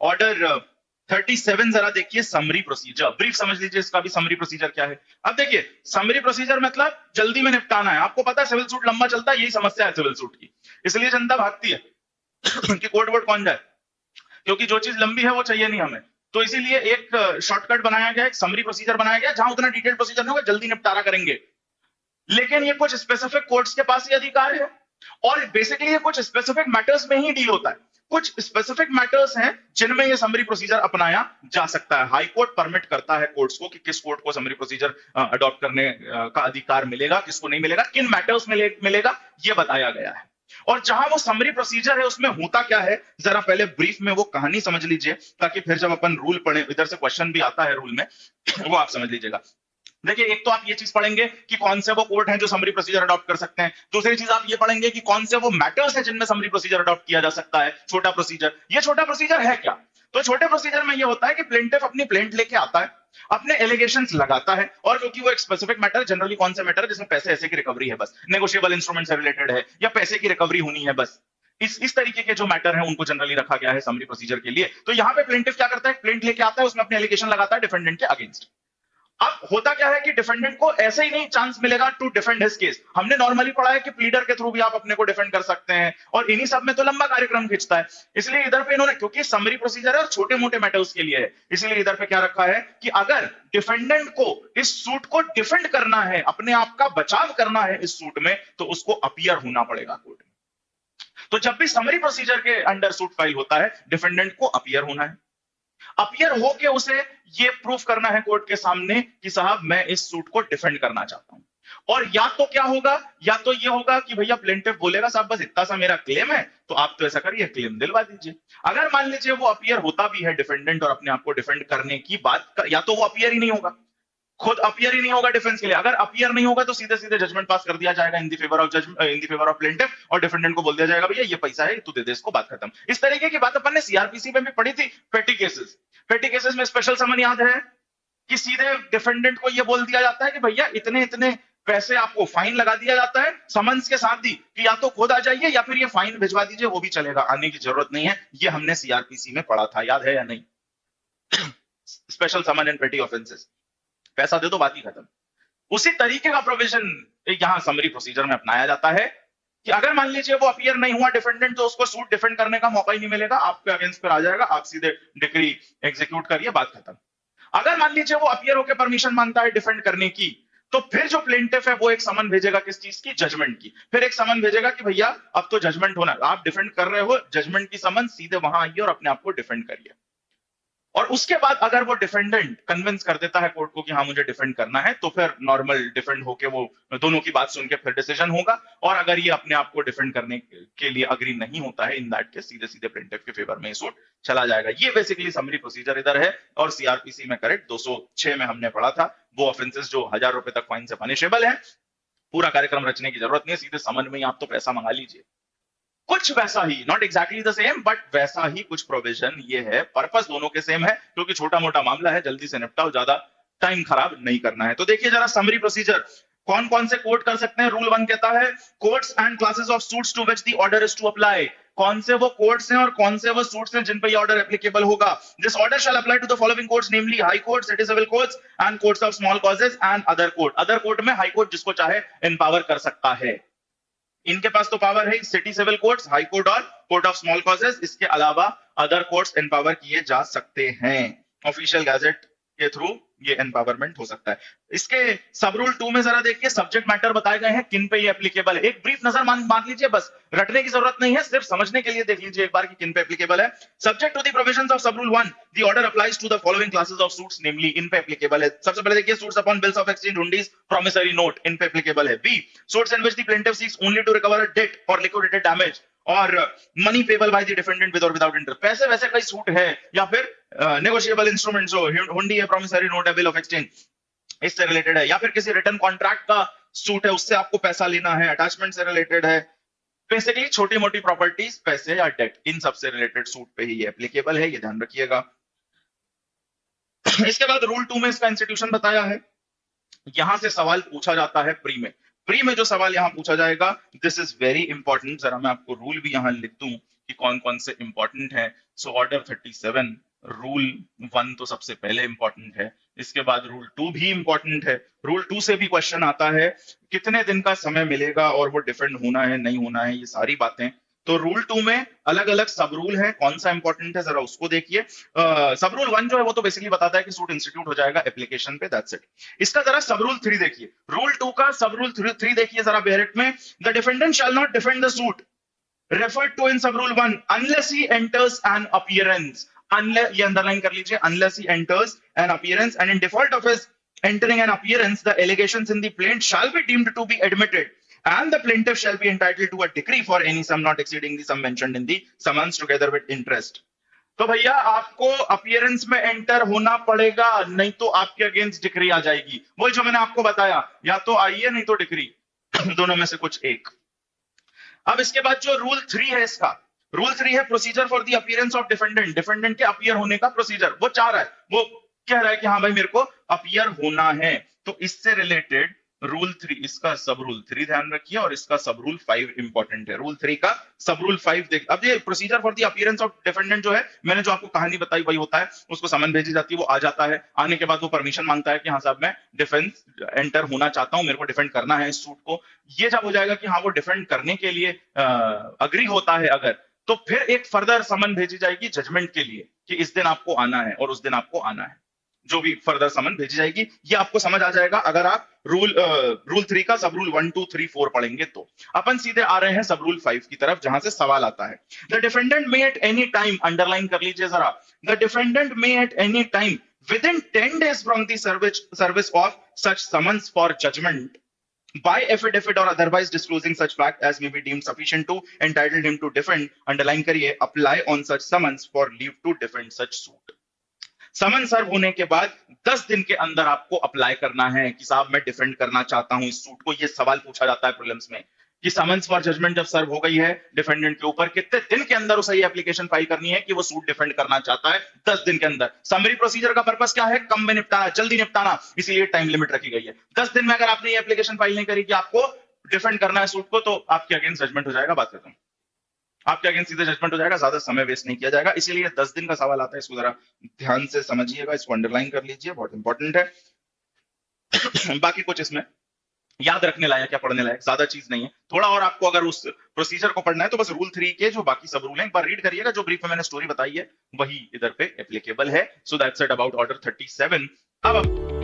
Order 37 जरा देखिए, summary procedure. Brief समझ लीजिए इसका भी समरी प्रोसीजर क्या है। अब देखिए समरी प्रोसीजर मतलब जल्दी में निपटाना है। आपको पता है सिविल सूट लंबा चलता है, यही समस्या है सिविल सूट की, इसलिए जनता भागती है कि कोर्ट वोट कौन जाए, क्योंकि जो चीज लंबी है वो चाहिए नहीं हमें। तो इसीलिए एक शॉर्टकट बनाया गया, एक समरी प्रोसीजर बनाया गया, जहां उतना डिटेल प्रोसीजर नहीं होगा, जल्दी निपटारा करेंगे। लेकिन ये कुछ स्पेसिफिक कोर्ट्स के पास ही अधिकार है, और बेसिकली ये कुछ स्पेसिफिक मैटर्स में ही डील होता है। कुछ स्पेसिफिक मैटर्स हैं जिनमें ये समरी प्रोसीजर अपनाया जा सकता है। हाई कोर्ट परमिट करता है कोर्ट्स को कि किस कोर्ट को समरी प्रोसीजर अडॉप्ट करने का अधिकार मिलेगा, किसको नहीं मिलेगा, किन मैटर्स में मिलेगा, ये बताया गया है। और जहां वो समरी प्रोसीजर है उसमें होता क्या है, जरा पहले ब्रीफ में वो कहानी समझ लीजिए, ताकि फिर जब अपन रूल पढ़े, इधर से क्वेश्चन भी आता है रूल में वो आप समझ लीजिएगा। देखिए एक तो आप ये चीज पढ़ेंगे कि कौन से वो कोर्ट हैं जो समरी प्रोसीजर अडॉप्ट कर सकते हैं। दूसरी चीज आप ये पढ़ेंगे कि कौन से वो मैटर्स हैं जिनमें समरी प्रोसीजर अडॉप्ट किया जा सकता है। छोटा प्रोसीजर, ये छोटा प्रोसीजर है क्या? तो छोटे प्रोसीजर में ये होता है कि प्लेंटिफ अपनी प्लेंट लेके आता है, अपने एलिगेशंस लगाता है, और क्योंकि वो एक स्पेसिफिक मैटर, जनरली कौन सा मैटर है जिसमें पैसे ऐसे की रिकवरी है, बस नेगोशिएबल इंस्ट्रूमेंट से रिलेटेड है या पैसे की रिकवरी होनी है, बस इस तरीके के जो मैटर है उनको जनरली रखा गया है समरी प्रोसीजर के लिए। तो यहां पे प्लेंटिफ क्या करता है, प्लेंट लेके आता है, उसमें अपने एलिगेशन लगाता है डिफेंडेंट के अगेंस्ट। अब होता क्या है कि डिफेंडेंट को ऐसे ही नहीं चांस मिलेगा टू डिफेंड हिज केस। हमने नॉर्मली पढ़ा है कि प्लीडर के थ्रू भी आप अपने को डिफेंड कर सकते हैं, और इन्हीं सब में तो लंबा कार्यक्रम खींचता है। इसलिए इधर पे इन्होंने, क्योंकि समरी प्रोसीजर है और छोटे मोटे मैटर्स के लिए है, इसलिए इधर पे क्या रखा है कि अगर डिफेंडेंट को इस सूट को डिफेंड करना है, अपने आप का बचाव करना है इस सूट में, तो उसको अपीयर होना पड़ेगा कोर्ट में। तो जब भी समरी प्रोसीजर के अंडर सूट फाइल होता है, डिफेंडेंट को अपीयर होना है। अपीयर होके उसे ये प्रूफ करना है कोर्ट के सामने कि साहब मैं इस सूट को डिफेंड करना चाहता हूं। और या तो क्या होगा, या तो ये होगा कि भैया प्लेंटिफ बोलेगा साहब बस इतना सा मेरा क्लेम है, तो आप तो ऐसा करिए क्लेम दिलवा दीजिए। अगर मान लीजिए वो अपीयर होता भी है डिफेंडेंट और अपने आप को डिफेंड करने की बात कर, या तो वो अपीयर ही नहीं होगा, खुद अपीयर ही नहीं होगा डिफेंस के लिए। अगर अपीयर नहीं होगा तो सीधे सीधे जजमेंट पास कर दिया जाएगा in the favour of in the favour of plaintiff, और डिफेंडेंट को बोल दिया जाएगा भैया ये पैसा है तू दे दे इसको, बात खत्म। इस तरीके की बात अपन ने सीआरपीसी में भी पढ़ी थी। पेटी केसेस, पेटी केसेस में स्पेशल समन याद है कि सीधे डिफेंडेंट को यह बोल दिया जाता है कि भैया इतने इतने पैसे आपको फाइन लगा दिया जाता है, समन्स के साथ दी कि या तो खुद आ जाइए या फिर ये फाइन भिजवा दीजिए, वो भी चलेगा, आने की जरूरत नहीं है। ये हमने सीआरपीसी में पढ़ा था, याद है या नहीं? Special summon and petty offences, पैसा दे दो बात ही खत्म। उसी तरीके का प्रोविजन यहां समरी प्रोसीजर में अपनाया जाता है कि अगर मान लीजिए वो अपीयर नहीं हुआ डिफेंडेंट, तो उसको सूट डिफेंड करने का मौका ही नहीं मिलेगा, आपके अगेंस्ट पर आ जाएगा, आप सीधे डिक्री एग्जीक्यूट करिए, बात खत्म। अगर मान लीजिए वो अपीयर होकर परमिशन मांगता है डिफेंड करने की, तो फिर जो प्लेंटिफ है वो एक समन भेजेगा, किस चीज की? जजमेंट की। फिर एक समन भेजेगा कि भैया अब तो जजमेंट होना, आप डिफेंड कर रहे हो, जजमेंट की समन, सीधे वहां आइए और अपने आप को डिफेंड करिए। और उसके बाद अगर वो डिफेंडेंट कन्विंस कर देता है कोर्ट को कि हाँ मुझे डिफेंड करना है, तो फिर नॉर्मल डिफेंड होके वो दोनों की बात सुन के फिर डिसीजन होगा। और अगर ये अपने आप को डिफेंड करने के लिए अग्री नहीं होता है, इन दैट केस सीधे सीधे प्लेंटिफ के फेवर में सूट चला जाएगा। ये बेसिकली समरी प्रोसीजर इधर है। और सीआरपीसी में करेक्ट 206 में हमने पढ़ा था वो ऑफेंसेस जो 1000 रुपए तक फाइन से पनिशेबल है। पूरा कार्यक्रम रचने की जरूरत नहीं है, सीधे समन में ही आप तो पैसा मंगा लीजिए। कुछ वैसा ही, not exactly the same, but वैसा ही कुछ प्रोविजन ये है। पर्पस दोनों के सेम है, क्योंकि छोटा मोटा मामला है, जल्दी से निपटाओ, ज्यादा टाइम खराब नहीं करना है। तो देखिए जरा समरी प्रोसीजर कौन कौन से कोर्ट कर सकते हैं। रूल 1 कहता है courts and classes of suits to which the order is to apply. कौन से वो कोर्ट्स हैं और कौन से वो सूट्स हैं जिन पर ये ऑर्डर एप्लीकेबल होगा। This order shall apply to the following courts, namely high court, city civil courts and courts of small causes and other court. Other court में हाई कोर्ट जिसको चाहे एम्पावर कर सकता है, इनके पास तो पावर है city civil courts, high court और कोर्ट ऑफ स्मॉल कॉजेस। इसके अलावा अदर कोर्ट्स एम्पावर किए जा सकते हैं। ऑफिशियल गैजेट के थ्रू ये एम्पावरमेंट हो सकता है। इसके सब रूल 2 में जरा देखिए सब्जेक्ट मैटर बताए गए हैं, किन पे ये एप्लीकेबल है। एक ब्रीफ नजर मार लीजिए, बस रटने की जरूरत नहीं है, सिर्फ समझने के लिए देख लीजिए एक बार कि किन पे एप्लीकेबल है। Subject to the provisions of sub rule 1 the order applies to the following classes of suits, namely इन पे एप्लीकेबल है। सबसे पहले देखिए suits upon bills of exchange, हुंडीज, प्रॉमिसरी नोट, इन पे एप्लीकेबल है। B suits in which the plaintiff seeks only to recover a debt और लिक्विडेटेड डैमेज और money payable by the defendant with और विदाउट इंटरेस्ट। पैसे वैसे कई सूट है, या फिर नेगोशिएबल इंस्ट्रूमेंट्स हो, हुंडी है, प्रॉमिसरी नोट है, बिल ऑफ एक्सचेंज, इससे रिलेटेड है, या फिर किसी रिटर्न कॉन्ट्रैक्ट का सूट है, उससे आपको पैसा लेना है, अटैचमेंट से रिलेटेड है। बेसिकली छोटी मोटी प्रॉपर्टीज, पैसे या डेट, इन सब से रिलेटेड सूट पे ही ये एप्लीकेबल है, ये ध्यान रखिएगा। इसके बाद रूल 2 में इसका इंस्टीट्यूशन बताया है। यहां से सवाल पूछा जाता है प्री में। प्री में जो सवाल यहां पूछा जाएगा, दिस इज वेरी इंपॉर्टेंट। जरा मैं आपको रूल भी यहां लिख दूं कि कौन कौन से इंपॉर्टेंट है। सो ऑर्डर 37, रूल 1 तो सबसे पहले इंपॉर्टेंट है, इसके बाद रूल 2 भी इंपॉर्टेंट है। रूल 2 से भी क्वेश्चन आता है कितने दिन का समय मिलेगा और वो डिफेंड होना है नहीं होना है, ये सारी बातें। तो रूल 2 में अलग अलग सब रूल है, कौन सा इंपॉर्टेंट है जरा उसको देखिए। सब रूल 1 जो है वो तो बेसिकली बताता है कि सूट इंस्टीट्यूट हो जाएगा एप्लीकेशन पे, दैट्स इट। इसका जरा सब रूल 3 देखिए, रूल 2 का सब रूल 3 देखिए जरा बेरिट में। The defendant shall not defend the suit referred to in sub rule 1 unless he enters an appearance, unless, ये underline कर लीजिए, unless he enters an appearance, and in default of his entering an appearance the allegations in the plaint shall be deemed to be admitted and the plaintiff shall be entitled to a decree for any sum not exceeding the sum mentioned in the summons together with interest। तो भैया आपको appearance में enter होना पड़ेगा, नहीं तो आपके against decree आ जाएगी। वही जो मैंने आपको बताया, या तो आइए नहीं तो डिक्री, दोनों में से कुछ एक। अब इसके बाद जो रूल 3 है, इसका रूल 3 है procedure for the appearance of defendant, defendant के अपीयर होने का प्रोसीजर वो चाह रहा है, वो कह रहा है कि हाँ भाई मेरे को अपीयर होना है। तो इससे रिलेटेड रूल 3, इसका सब रूल 3 ध्यान रखिए और इसका सब रूल 5 इंपॉर्टेंट है। रूल 3 का सब रूल 5 देख, अब ये procedure for the appearance of defendant जो है, मैंने जो आपको कहानी बताई वही होता है, उसको समन भेजी जाती है, वो आ जाता है, आने के बाद वो परमिशन मांगता है कि हाँ साहब मैं डिफेंस एंटर होना चाहता हूं, मेरे को डिफेंड करना है इस सूट को। ये जब हो जाएगा कि हाँ वो डिफेंड करने के लिए अग्री होता है अगर, तो फिर एक फर्दर समन भेजी जाएगी जजमेंट के लिए कि इस दिन आपको आना है और उस दिन आपको आना है, जो भी फर्दर समन भेजी जाएगी। ये आपको समझ आ जाएगा अगर आप रूल 3 का सब रूल 1 2 3 4 पढ़ेंगे। तो अपन सीधे आ रहे हैं सब रूल 5 की तरफ, जहां से सवाल आता है। The defendant may at any time, underline कर लीजिए जरा, the defendant may at any time within 10 days from the service of such summons for judgment by affidavit or otherwise disclosing such fact as may be deemed sufficient to entitle him to defend, underline करिए, apply on such summons for leave to defend such suit। समन सर्व होने के बाद 10 दिन के अंदर आपको apply करना है कि साहब मैं डिफेंड करना चाहता हूं इस सूट को। ये सवाल पूछा जाता है प्रीलिम्स में कि समन्स फॉर जजमेंट जब सर्व हो गई है डिफेंडेंट के ऊपर, कितने दिन के अंदर उसे ये एप्लीकेशन फाइल करनी है कि वो सूट डिफेंड करना चाहता है। 10 दिन के अंदर। समरी प्रोसीजर का पर्पस क्या है? कम में निपटाना, जल्दी निपटाना, इसीलिए टाइम लिमिट रखी गई है। 10 दिन में अगर आपने ये एप्लीकेशन फाइल नहीं करी कि आपको डिफेंड करना है सूट को, तो आपके अगेंस्ट जजमेंट हो जाएगा। बात खत्म, आपके अगेंस्ट सीधे जजमेंट हो जाएगा, ज्यादा समय वेस्ट नहीं किया जाएगा। इसीलिए 10 दिन का सवाल आता है, इसको जरा ध्यान से समझिएगा, इसको अंडरलाइन कर लीजिए, बहुत इंपॉर्टेंट है। बाकी कुछ इसमें याद रखने लायक या पढ़ने लायक ज्यादा चीज नहीं है। थोड़ा और आपको अगर उस प्रोसीजर को पढ़ना है तो बस रूल 3 के जो बाकी सब रूल हैं एक बार रीड करिएगा, जो ब्रीफ में मैंने स्टोरी बताई है वही इधर पे एप्लीकेबल है। So that's it about order 37। अब